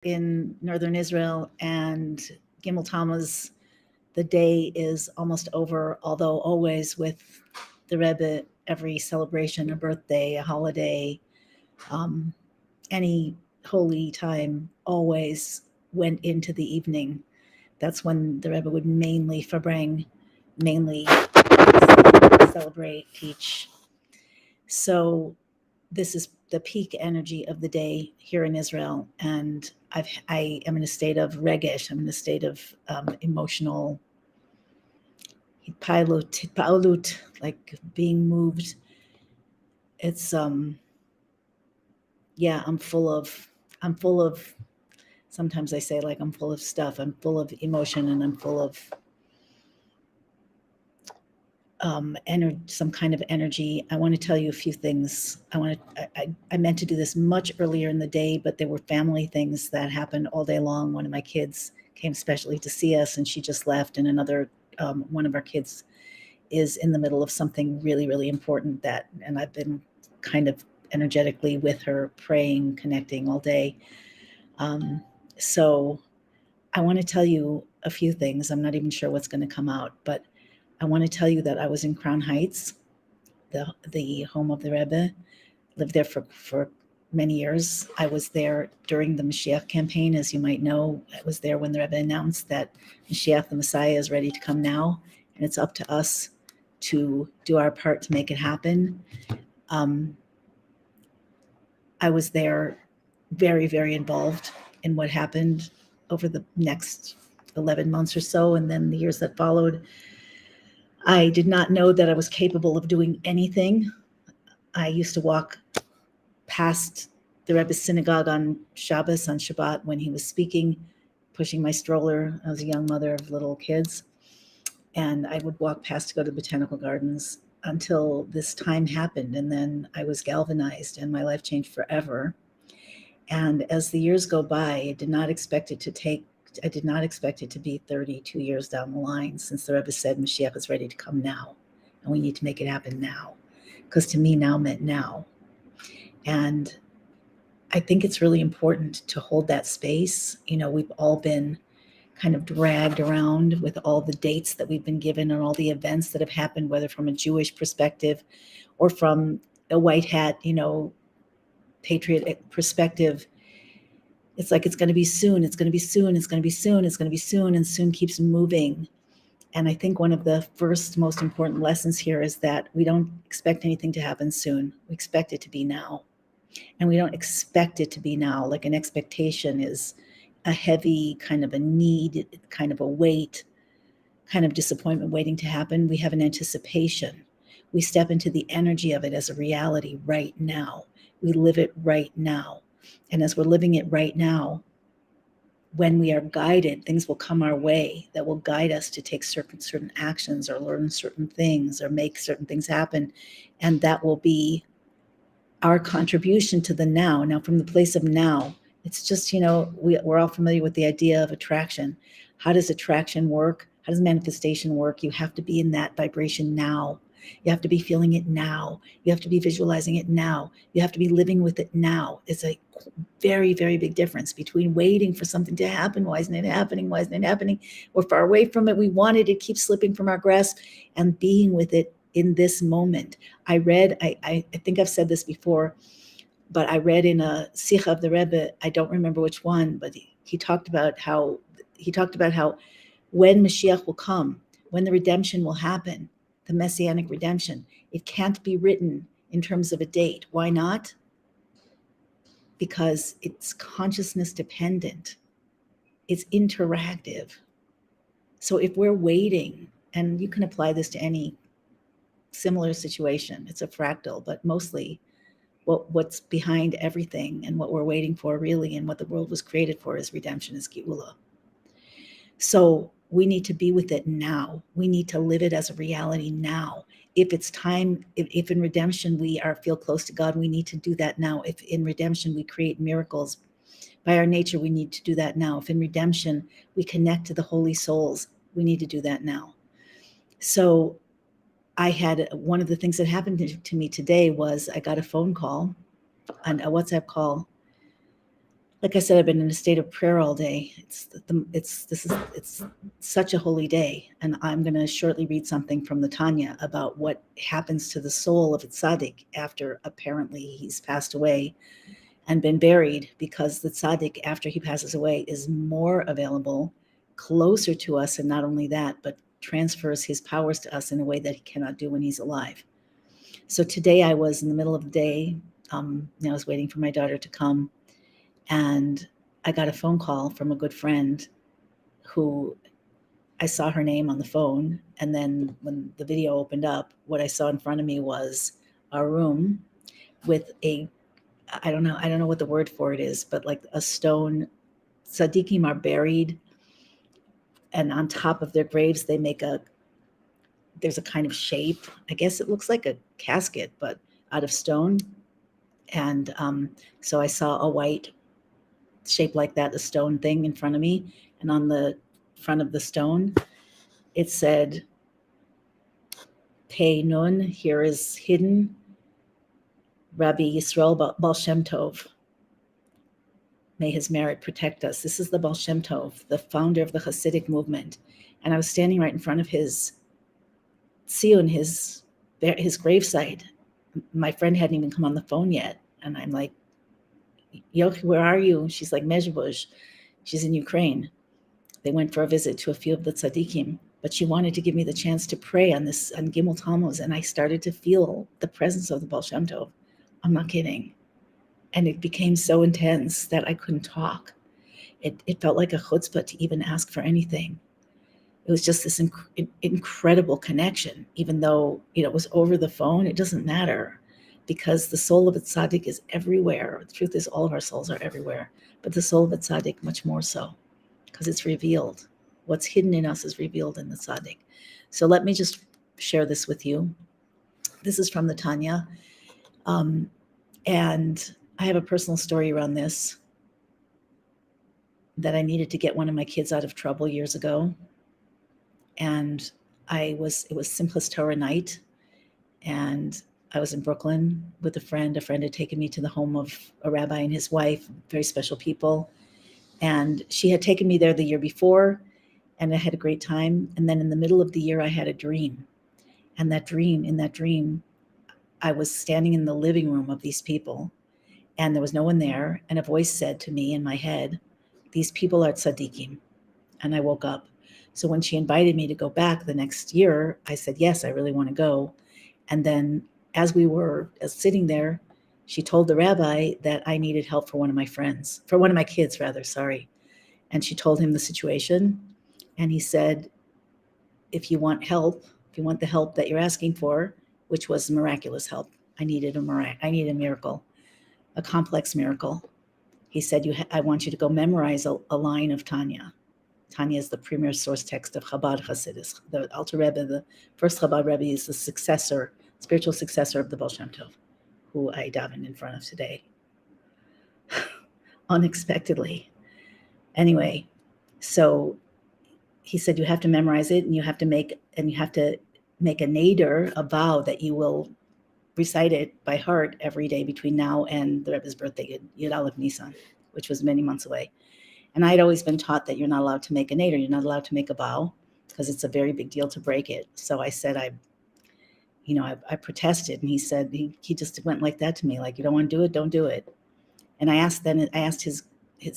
in northern Israel, and gimmel tammuz, the day is almost over, although always with the Rebbe, every celebration, a birthday, a holiday, um, any holy time always went into the evening. That's when the Rebbe would mainly verbring, mainly celebrate, teach. So this is the peak energy of the day here in Israel, and I am in a state of regesh. I'm in a state of emotional palut, like being moved. It's yeah, I'm full of. Sometimes I say like I'm full of stuff. I'm full of emotion, and I'm full of some kind of energy. I want to tell you a few things. I meant to do this much earlier in the day, but there were family things that happened all day long. One of my kids came specially to see us, and she just left. And another, one of our kids is in the middle of something really, really important and I've been kind of energetically with her, praying, connecting all day. So I want to tell you a few things. I'm not even sure what's going to come out, but I want to tell you that I was in Crown Heights, the home of the Rebbe, lived there for many years. I was there during the Mashiach campaign, as you might know. I was there when the Rebbe announced that Mashiach, the Messiah, is ready to come now, and it's up to us to do our part to make it happen. Um, I was there very, very involved in what happened over the next 11 months or so, and then the years that followed. I did not know that I was capable of doing anything. I used to walk past the Rebbe's synagogue on Shabbos, on Shabbat, when he was speaking, pushing my stroller. I was a young mother of little kids. And I would walk past to go to the botanical gardens until this time happened. And then I was galvanized and my life changed forever. And as the years go by, I did not expect it to be 32 years down the line, since the Rebbe said Mashiach is ready to come now. And we need to make it happen now. Because to me, now meant now. And I think it's really important to hold that space. You know, we've all been kind of dragged around with all the dates that we've been given and all the events that have happened, whether from a Jewish perspective or from a white hat, patriot perspective. It's like it's going to be soon, it's going to be soon, it's going to be soon, it's going to be soon, and soon keeps moving. And I think one of the first most important lessons here is that we don't expect anything to happen soon. We expect it to be now. And we don't expect it to be now. Like an expectation is a heavy kind of a need, kind of a weight, kind of disappointment waiting to happen. We have an anticipation. We step into the energy of it as a reality right now. We live it right now. And as we're living it right now, when we are guided, things will come our way that will guide us to take certain actions or learn certain things or make certain things happen. And that will be our contribution to the now. Now, from the place of now, it's just, we're all familiar with the idea of attraction. How does attraction work? How does manifestation work? You have to be in that vibration now. You have to be feeling it now. You have to be visualizing it now. You have to be living with it now. It's a very, very big difference between waiting for something to happen. Why isn't it happening? Why isn't it happening? We're far away from it. We want it. It keeps slipping from our grasp, and being with it in this moment. I think I've said this before, but I read in a Sikha of the Rebbe, I don't remember which one, but he talked about how when Mashiach will come, when the redemption will happen, the messianic redemption, it can't be written in terms of a date. Why not? Because it's consciousness dependent. It's interactive. So if we're waiting, and you can apply this to any similar situation, it's a fractal, but mostly what's behind everything and what we're waiting for really, and what the world was created for, is redemption, is geula. So we need to be with it now. We need to live it as a reality now. If it's time, if in redemption we feel close to God, we need to do that now. If in redemption we create miracles by our nature, we need to do that now. If in redemption we connect to the holy souls, we need to do that now. So I had one of the things that happened to me today was I got a phone call, a WhatsApp call like I said, I've been in a state of prayer all day. It's such a holy day, and I'm going to shortly read something from the Tanya about what happens to the soul of a tzaddik after apparently he's passed away and been buried, because the tzaddik, after he passes away, is more available, closer to us, and not only that, but transfers his powers to us in a way that he cannot do when he's alive. So today I was in the middle of the day. I was waiting for my daughter to come, and I got a phone call from a good friend who I saw her name on the phone. And then when the video opened up, what I saw in front of me was a room with I don't know what the word for it is, but like a stone. Tzaddikim are buried, and on top of their graves, there's a kind of shape. I guess it looks like a casket, but out of stone. And so I saw a white shape like that, a stone thing in front of me. And on the front of the stone, it said, Pei Nun, here is hidden Rabbi Yisrael Baal Shem Tov. May his merit protect us. This is the Baal Shem Tov, the founder of the Hasidic movement. And I was standing right in front of his tziyun, his gravesite. My friend hadn't even come on the phone yet. And I'm like, Yochi, where are you? She's like, Mezhebush. She's in Ukraine. They went for a visit to a few of the tzaddikim, but she wanted to give me the chance to pray on gimmel tammuz, and I started to feel the presence of the Baal Shem Tov. I'm not kidding. And it became so intense that I couldn't talk. It felt like a chutzpah to even ask for anything. It was just this incredible connection, even though it was over the phone. It doesn't matter, because the soul of a tzaddik is everywhere. The truth is, all of our souls are everywhere, but the soul of a tzaddik much more so, because it's revealed. What's hidden in us is revealed in the tzaddik. So let me just share this with you. This is from the Tanya. And I have a personal story around this, that I needed to get one of my kids out of trouble years ago. And it was Simchas Torah night, and I was in Brooklyn with a friend. A friend had taken me to the home of a rabbi and his wife, very special people. And she had taken me there the year before, and I had a great time. And then in the middle of the year, I had a dream. And in that dream, I was standing in the living room of these people, and there was no one there. And a voice said to me in my head, these people are tzaddikim. And I woke up. So when she invited me to go back the next year, I said, yes, I really want to go. And then as we were sitting there, she told the rabbi that I needed help for one of my kids. And she told him the situation. And he said, if you want the help that you're asking for, which was miraculous help, I needed a miracle, a complex miracle. He said, I want you to go memorize a line of Tanya. Tanya is the premier source text of Chabad Hasidus. The Alter Rebbe, the first Chabad Rebbe, is the spiritual successor of the Baal Shem Tov, who I davened in front of today, unexpectedly. Anyway, so he said you have to memorize it, and you have to make a neder, a vow that you will recite it by heart every day between now and the Rebbe's birthday, Yud Aleph Nisan, which was many months away. And I had always been taught that you're not allowed to make a neder, you're not allowed to make a vow, because it's a very big deal to break it. So I said, I protested, and he said, he just went like that to me, like, you don't want to do it, don't do it. And I asked his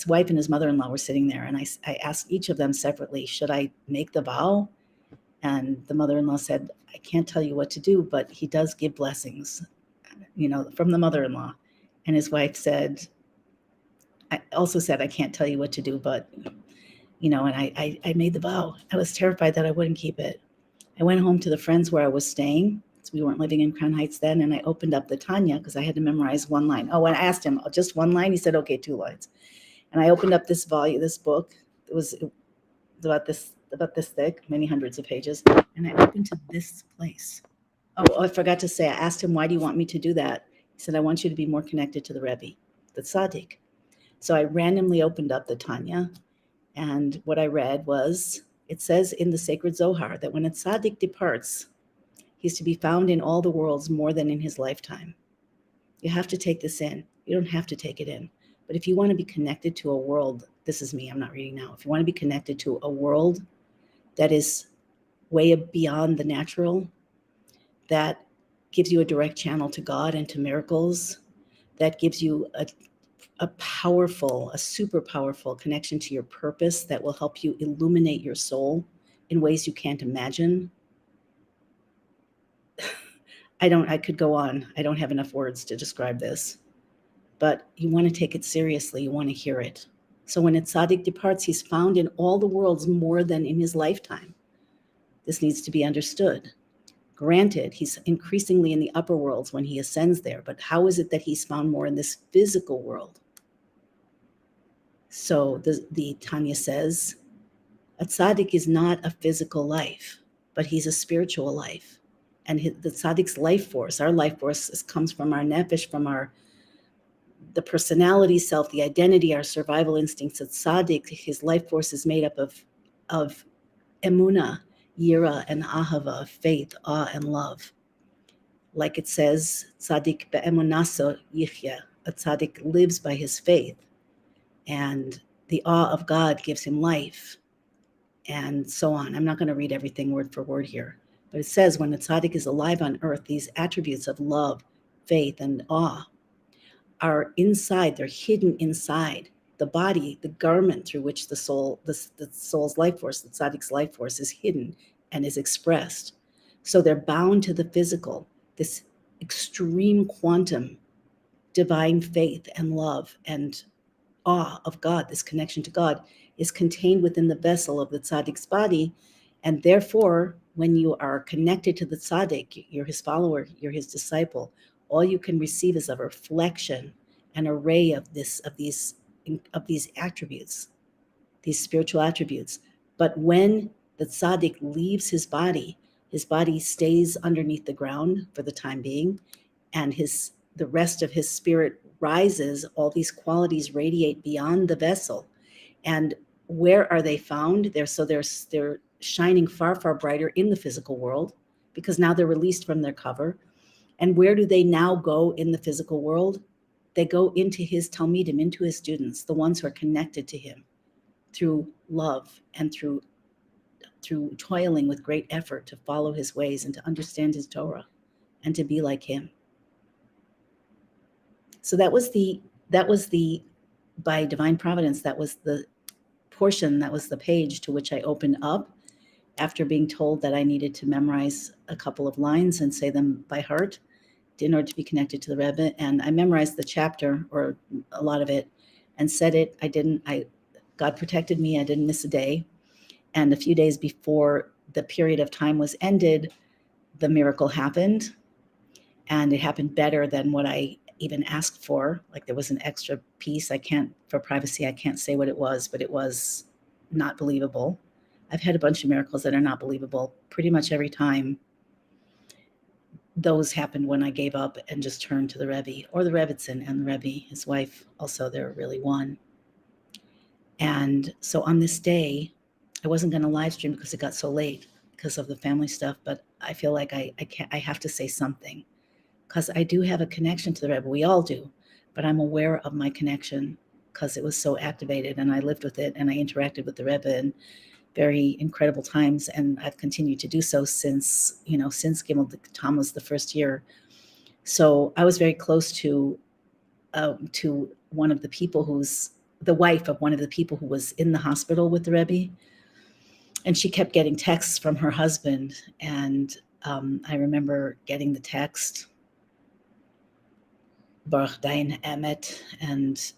wife and his mother-in-law were sitting there, and I asked each of them separately, should I make the vow? And the mother-in-law said, I can't tell you what to do, but he does give blessings, from the mother-in-law. And his wife I can't tell you what to do, but, and I made the vow. I was terrified that I wouldn't keep it. I went home to the friends where I was staying. So we weren't living in Crown Heights then. And I opened up the Tanya because I had to memorize one line. Oh, and I asked him, just one line? He said, okay, 2 lines. And I opened up this book. It was about this thick, many hundreds of pages. And I opened to this place. Oh, I forgot to say, I asked him, why do you want me to do that? He said, I want you to be more connected to the Rebbe, the Tzaddik. So I randomly opened up the Tanya, and what I read was, it says in the sacred Zohar that when a tzaddik departs, he's to be found in all the worlds more than in his lifetime. You have to take this in. You don't have to take it in. But if you want to be connected to a world, this is me, I'm not reading now. If you want to be connected to a world that is way beyond the natural, that gives you a direct channel to God and to miracles, that gives you a powerful, a super powerful connection to your purpose that will help you illuminate your soul in ways you can't imagine. I could go on. I don't have enough words to describe this, but you want to take it seriously. You want to hear it. So when a tzaddik departs, he's found in all the worlds more than in his lifetime. This needs to be understood. Granted, he's increasingly in the upper worlds when he ascends there, but how is it that he's found more in this physical world? So the Tanya says, a tzaddik is not a physical life, but he's a spiritual life. And the tzaddik's life force, our life force, comes from our nefesh, from the personality self, the identity, our survival instincts. A tzaddik, his life force is made up of emunah, yira, and ahava, faith, awe, and love. Like it says, tzaddik be'emunaso yichya, a tzaddik lives by his faith, and the awe of God gives him life, and so on. I'm not going to read everything word for word here, but it says when a tzaddik is alive on earth, these attributes of love, faith, and awe are inside, they're hidden inside the body, the garment through which the soul, the soul's life force, the tzaddik's life force is hidden and is expressed. So they're bound to the physical, this extreme quantum, divine faith and love and awe of God, this connection to God, is contained within the vessel of the tzaddik's body. And therefore, when you are connected to the tzaddik, you're his follower, you're his disciple, all you can receive is a reflection, an array of these attributes, these spiritual attributes. But when the tzaddik leaves his body stays underneath the ground for the time being, and the rest of his spirit rises. All these qualities radiate beyond the vessel. And where are they found? They're shining far, far brighter in the physical world, because now they're released from their cover. And where do they now go in the physical world? They go into his talmidim, into his students, the ones who are connected to him through love and through toiling with great effort to follow his ways and to understand his Torah and to be like him. So that was the by divine providence, that was the portion, that was the page to which I opened up after being told that I needed to memorize a couple of lines and say them by heart in order to be connected to the Rebbe. And I memorized the chapter, or a lot of it, and said it. God protected me. I didn't miss a day. And a few days before the period of time was ended, the miracle happened. And it happened better than what I even asked for. Like, there was an extra piece. For privacy, I can't say what it was, but it was not believable. I've had a bunch of miracles that are not believable. Pretty much every time those happened when I gave up and just turned to the Rebbe, or the Rebbitzin and the Rebbe, his wife also, they're really one. And so on this day, I wasn't going to live stream because it got so late because of the family stuff, but I feel like I have to say something, because I do have a connection to the Rebbe. We all do, but I'm aware of my connection because it was so activated, and I lived with it, and I interacted with the Rebbe in very incredible times, and I've continued to do so since gimmel tammuz, the first year. So I was very close to one of the people who's the wife of one of the people who was in the hospital with the Rebbe, and she kept getting texts from her husband, and I remember getting the text, Baruch Dain Emet, and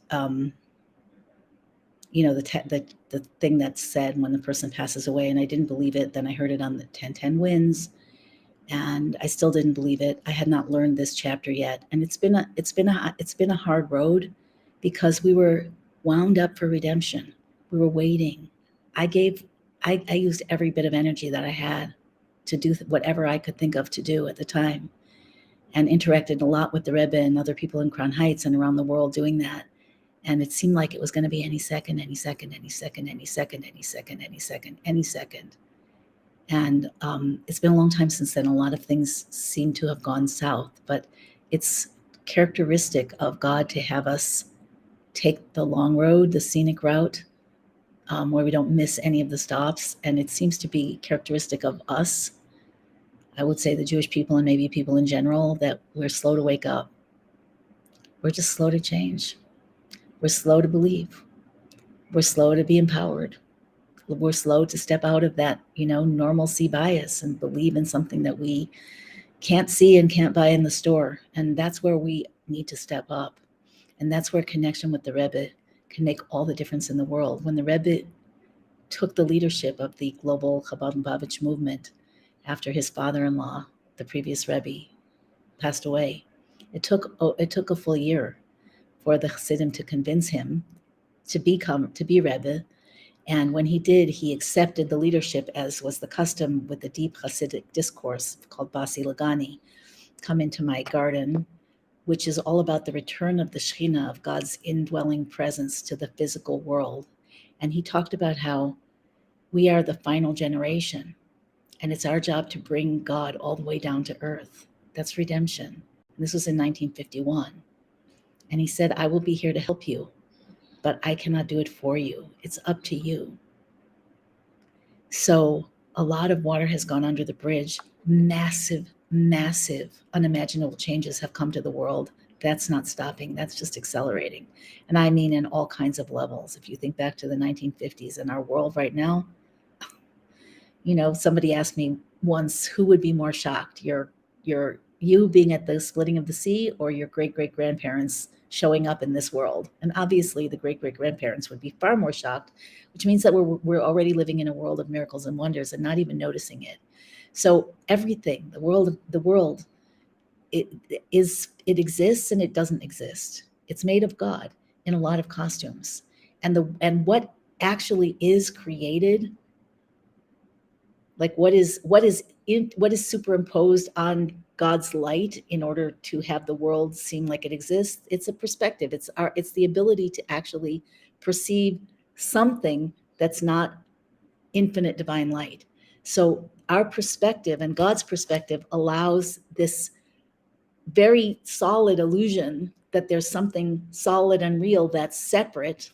the thing that's said when the person passes away, and I didn't believe it. Then I heard it on the 1010 winds, and I still didn't believe it. I had not learned this chapter yet, and it's been a hard road, because we were wound up for redemption. We were waiting. I used every bit of energy that I had to do whatever I could think of to do at the time, and interacted a lot with the Rebbe and other people in Crown Heights and around the world doing that. And it seemed like it was going to be any second. And it's been a long time since then. A lot of things seem to have gone south, but it's characteristic of God to have us take the long road, the scenic route, where we don't miss any of the stops. And it seems to be characteristic of us, I would say the Jewish people and maybe people in general, that we're slow to wake up. We're just slow to change. We're slow to believe. We're slow to be empowered. We're slow to step out of that, normalcy bias and believe in something that we can't see and can't buy in the store. And that's where we need to step up. And that's where connection with the Rebbe can make all the difference in the world. When the Rebbe took the leadership of the global Chabad and Lubavitch movement after his father-in-law, the previous Rebbe, passed away, it took a full year for the Chassidim to convince him to be Rebbe. And when he did, he accepted the leadership, as was the custom with the deep Hasidic discourse called Basi Lagani, Come Into My Garden, which is all about the return of the Shekhinah, of God's indwelling presence, to the physical world. And he talked about how we are the final generation, and it's our job to bring God all the way down to earth. That's redemption. And this was in 1951. And he said, I will be here to help you, but I cannot do it for you. It's up to you. So a lot of water has gone under the bridge. Massive, unimaginable changes have come to the world. That's not stopping. That's just accelerating. And I mean in all kinds of levels. If you think back to the 1950s and our world right now, somebody asked me once, who would be more shocked? You being at the splitting of the sea, or your great-great-grandparents showing up in this world? And obviously the great-great-grandparents would be far more shocked, which means that we're already living in a world of miracles and wonders and not even noticing it. So everything, the world, it exists and it doesn't exist. It's made of God in a lot of costumes. And what actually is created, like what is superimposed on God's light in order to have the world seem like it exists? It's a perspective. It's the ability to actually perceive something that's not infinite divine light. So our perspective and God's perspective allows this very solid illusion that there's something solid and real that's separate,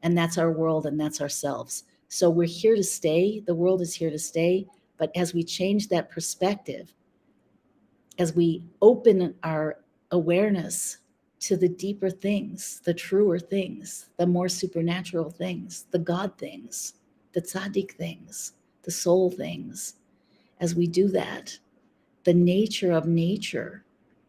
and that's our world and that's ourselves. So we're here to stay. The world is here to stay. But as we change that perspective, as we open our awareness to the deeper things, the truer things, the more supernatural things, the God things, the tzaddik things, the soul things, as we do that, the nature of nature,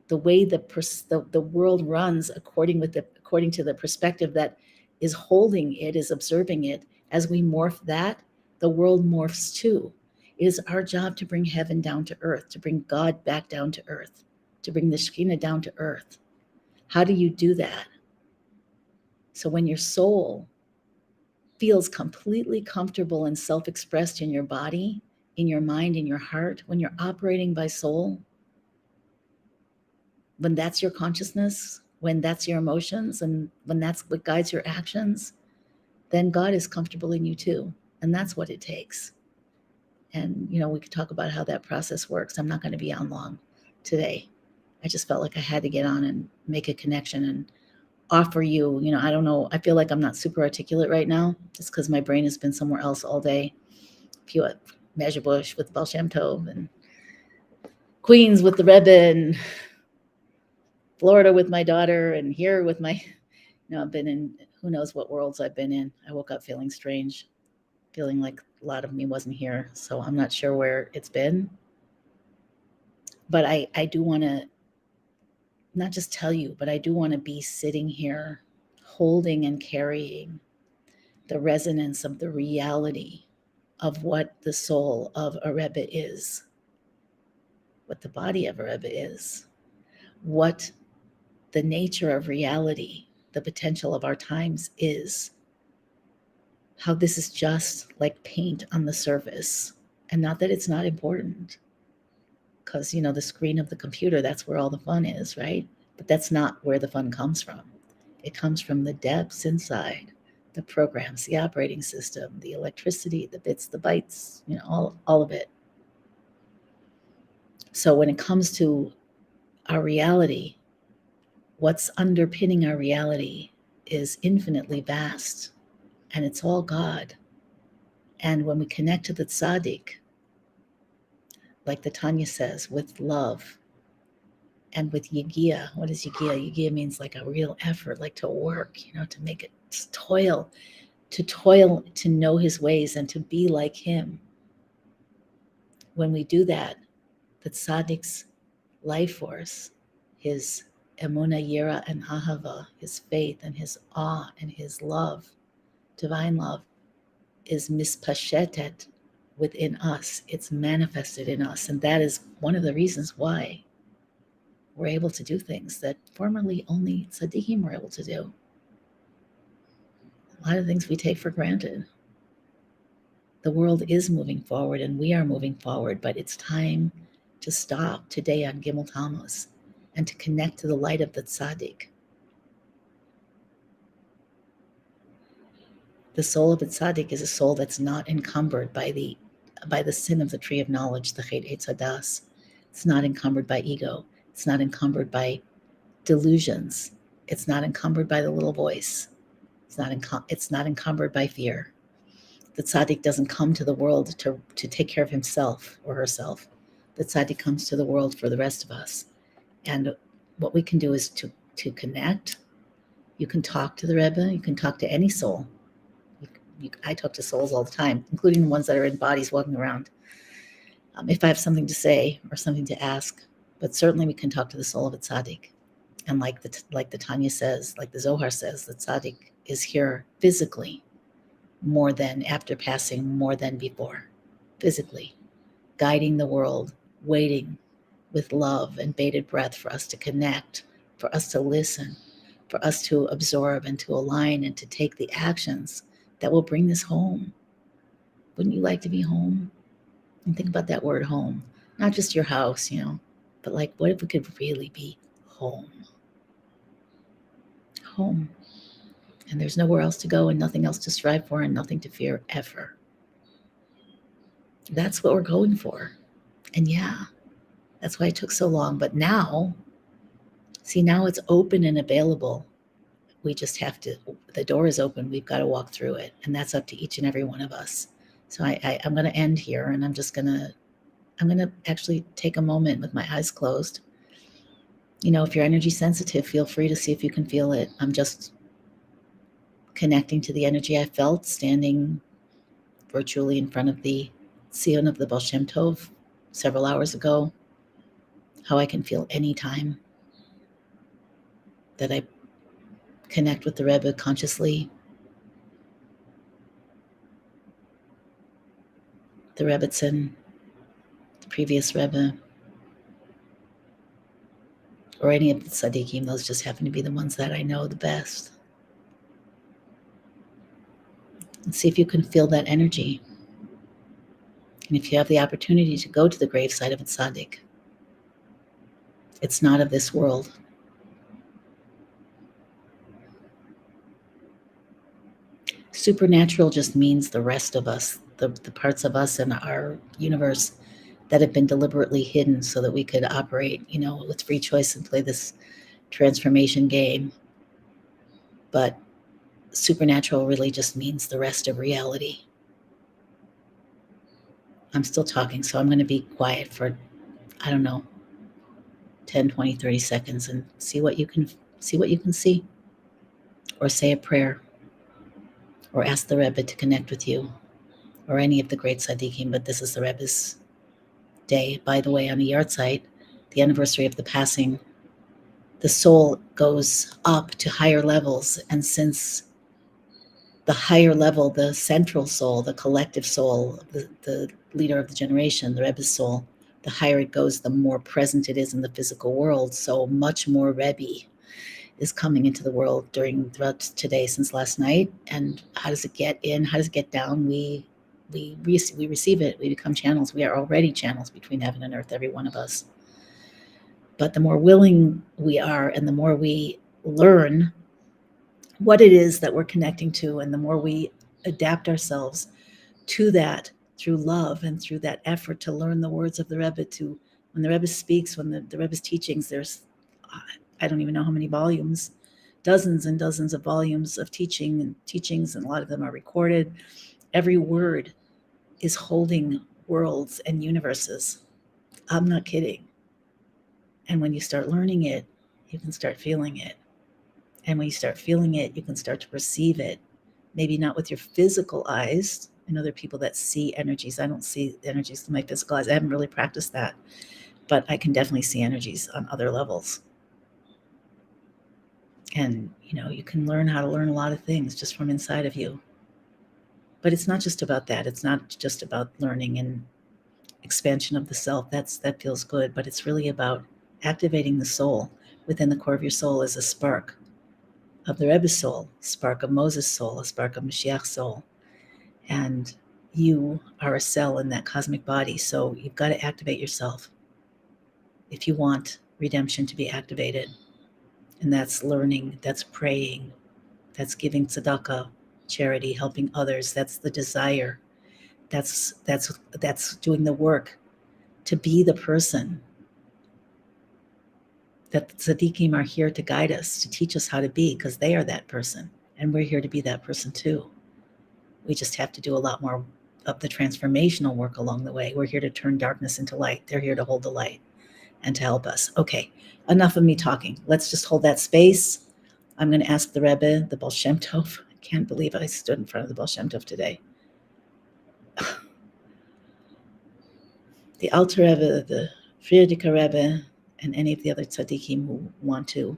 the way the world runs according to the perspective that is holding it, is observing it, as we morph that, the world morphs too. It is our job to bring heaven down to earth, to bring God back down to earth, to bring the Shekhinah down to earth. How do you do that? So when your soul feels completely comfortable and self-expressed in your body, in your mind, in your heart, when you're operating by soul, when that's your consciousness, when that's your emotions, and when that's what guides your actions, then God is comfortable in you too. And that's what it takes. And, we could talk about how that process works. I'm not going to be on long today. I just felt like I had to get on and make a connection and offer you, I don't know. I feel like I'm not super articulate right now. It's because my brain has been somewhere else all day. Measure Bush with Baal Shem Tov, and Queens with the Rebbe, and Florida with my daughter, and here with my, I've been in who knows what worlds I've been in. I woke up feeling strange, feeling like a lot of me wasn't here. So I'm not sure where it's been. But I do want to not just tell you, but I do want to be sitting here holding and carrying the resonance of the reality of what the soul of a Rebbe is, what the body of a Rebbe is, what the nature of reality, the potential of our times is, how this is just like paint on the surface. And not that it's not important, because, the screen of the computer, that's where all the fun is, right? But that's not where the fun comes from. It comes from the depths inside, the programs, the operating system, the electricity, the bits, the bytes, all of it. So when it comes to our reality, what's underpinning our reality is infinitely vast, and it's all God. And when we connect to the tzaddik, like the Tanya says, with love and with yigia. What is yigia? Yigia means like a real effort, like to work, to make it toil to know his ways and to be like him. When we do that, the tzaddik's life force, his emuna, yira, and ahava, his faith and his awe and his love, divine love, is mispashetet within us. It's manifested in us. And that is one of the reasons why we're able to do things that formerly only tzaddikim were able to do. A lot of things we take for granted. The world is moving forward and we are moving forward, but it's time to stop today on Gimmel Tammuz and to connect to the light of the tzaddik. The soul of a tzaddik is a soul that's not encumbered by the sin of the tree of knowledge, the chet etz hadas. It's not encumbered by ego. It's not encumbered by delusions. It's not encumbered by the little voice. It's not encumbered by fear. The tzaddik doesn't come to the world to take care of himself or herself. The tzaddik comes to the world for the rest of us. And what we can do is to connect. You can talk to the Rebbe. You can talk to any soul. I talk to souls all the time, including the ones that are in bodies walking around. If I have something to say or something to ask, but certainly we can talk to the soul of a tzaddik. And like the Tanya says, like the Zohar says, the tzaddik is here physically more than after passing, more than before. Physically, guiding the world, waiting with love and bated breath for us to connect, for us to listen, for us to absorb and to align and to take the actions that will bring this home. Wouldn't you like to be home? And think about that word home. Not just your house, but like, what if we could really be home? Home. And there's nowhere else to go and nothing else to strive for and nothing to fear ever. That's what we're going for. And yeah, that's why it took so long. But now it's open and available. We just have to, the door is open. We've got to walk through it. And that's up to each and every one of us. So I'm going to end here and I'm going to actually take a moment with my eyes closed. If you're energy sensitive, feel free to see if you can feel it. I'm just connecting to the energy I felt standing virtually in front of the Sion of the Baal Shem Tov several hours ago. How I can feel anytime that I connect with the Rebbe consciously. The Rebbetzin, the previous Rebbe, or any of the tzaddikim. Those just happen to be the ones that I know the best. And see if you can feel that energy. And if you have the opportunity to go to the gravesite of a tzaddik, it's not of this world. Supernatural just means the rest of us, the parts of us in our universe that have been deliberately hidden so that we could operate, with free choice and play this transformation game. But supernatural really just means the rest of reality. I'm still talking, so I'm going to be quiet for, 10, 20, 30 seconds and see what you can see. Or say a prayer. Or ask the Rebbe to connect with you. Or any of the great tzaddikim, but this is the Rebbe's day. By the way, on the yahrzeit, the anniversary of the passing, the soul goes up to higher levels. And since the higher level, the central soul, the collective soul, the leader of the generation, the Rebbe's soul, the higher it goes, the more present it is in the physical world. So much more Rebbe is coming into the world throughout today since last night. And how does it get in? How does it get down? We receive it. We become channels. We are already channels between heaven and earth, every one of us. But the more willing we are and the more we learn what it is that we're connecting to, and the more we adapt ourselves to that through love and through that effort to learn the words of the Rebbe, when the Rebbe speaks, when the Rebbe's teachings, there's, I don't even know how many volumes, dozens and dozens of volumes of teachings, and a lot of them are recorded. Every word is holding worlds and universes. I'm not kidding. And when you start learning it, you can start feeling it. And when you start feeling it, you can start to perceive it. Maybe not with your physical eyes. I know there are people that see energies. I don't see energies with my physical eyes. I haven't really practiced that. But I can definitely see energies on other levels. And, you can learn how to learn a lot of things just from inside of you. But it's not just about that. It's not just about learning and expansion of the self. That feels good. But it's really about activating the soul. Within the core of your soul is a spark of the Rebbe's soul, spark of Moses' soul, a spark of Mashiach's soul. And you are a cell in that cosmic body. So you've got to activate yourself if you want redemption to be activated. And that's learning, that's praying, that's giving tzedakah, charity, helping others. That's the desire. That's doing the work to be the person that the tzaddikim are here to guide us, to teach us how to be, because they are that person. And we're here to be that person too. We just have to do a lot more of the transformational work along the way. We're here to turn darkness into light. They're here to hold the light and to help us. Okay, enough of me talking. Let's just hold that space. I'm going to ask the Rebbe, the Baal Shem Tov. I can't believe I stood in front of the Baal Shem Tov today. The Alter Rebbe, the Frierdiker Rebbe, and any of the other tzaddikim who want to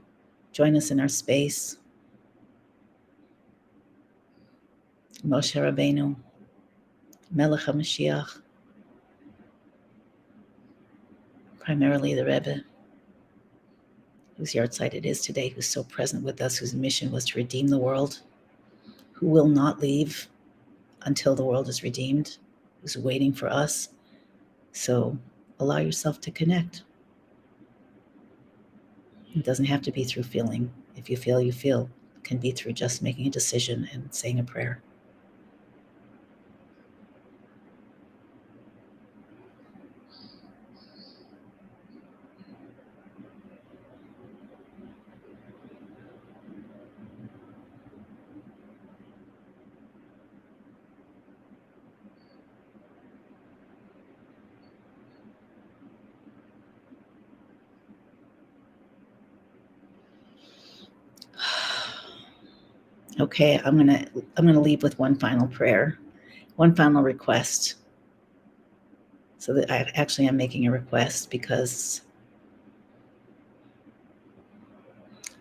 join us in our space. Moshe Rabbeinu, Melech HaMashiach, primarily the Rebbe, whose yahrzeit it is today, who's so present with us, whose mission was to redeem the world, who will not leave until the world is redeemed, who's waiting for us. So allow yourself to connect. It doesn't have to be through feeling. If you feel, you feel. It can be through just making a decision and saying a prayer. Okay, I'm gonna leave with one final prayer, one final request. So that I actually am making a request because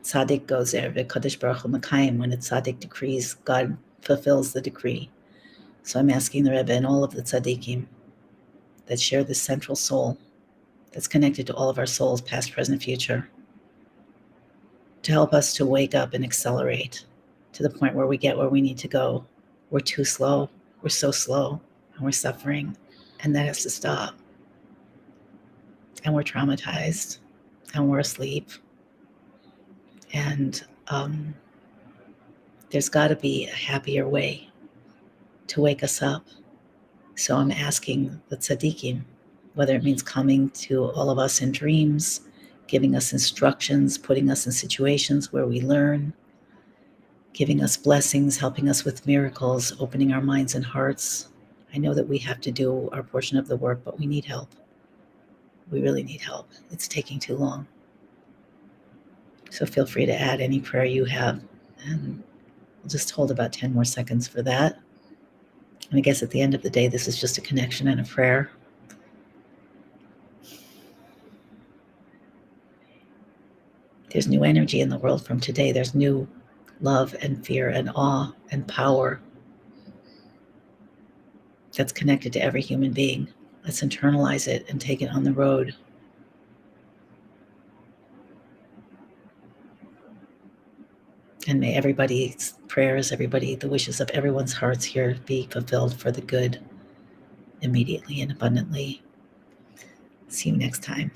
Tzadik goes there, V'Kadosh Baruch Hu Mekayim. When a Tzadik decrees, God fulfills the decree. So I'm asking the Rebbe and all of the Tzaddikim that share this central soul that's connected to all of our souls, past, present, future, to help us to wake up and accelerate to the point where we get where we need to go. We're too slow. We're so slow, and we're suffering, and that has to stop. And we're traumatized, and we're asleep. And there's got to be a happier way to wake us up. So I'm asking the tzaddikim, whether it means coming to all of us in dreams, giving us instructions, putting us in situations where we learn, giving us blessings, helping us with miracles, opening our minds and hearts. I know that we have to do our portion of the work, but we need help. We really need help. It's taking too long. So feel free to add any prayer you have, and we'll just hold about 10 more seconds for that. And I guess at the end of the day, this is just a connection and a prayer. There's new energy in the world from today. There's new love and fear and awe and power that's connected to every human being. Let's internalize it and take it on the road. And may everybody's prayers, the wishes of everyone's hearts here be fulfilled for the good immediately and abundantly. See you next time.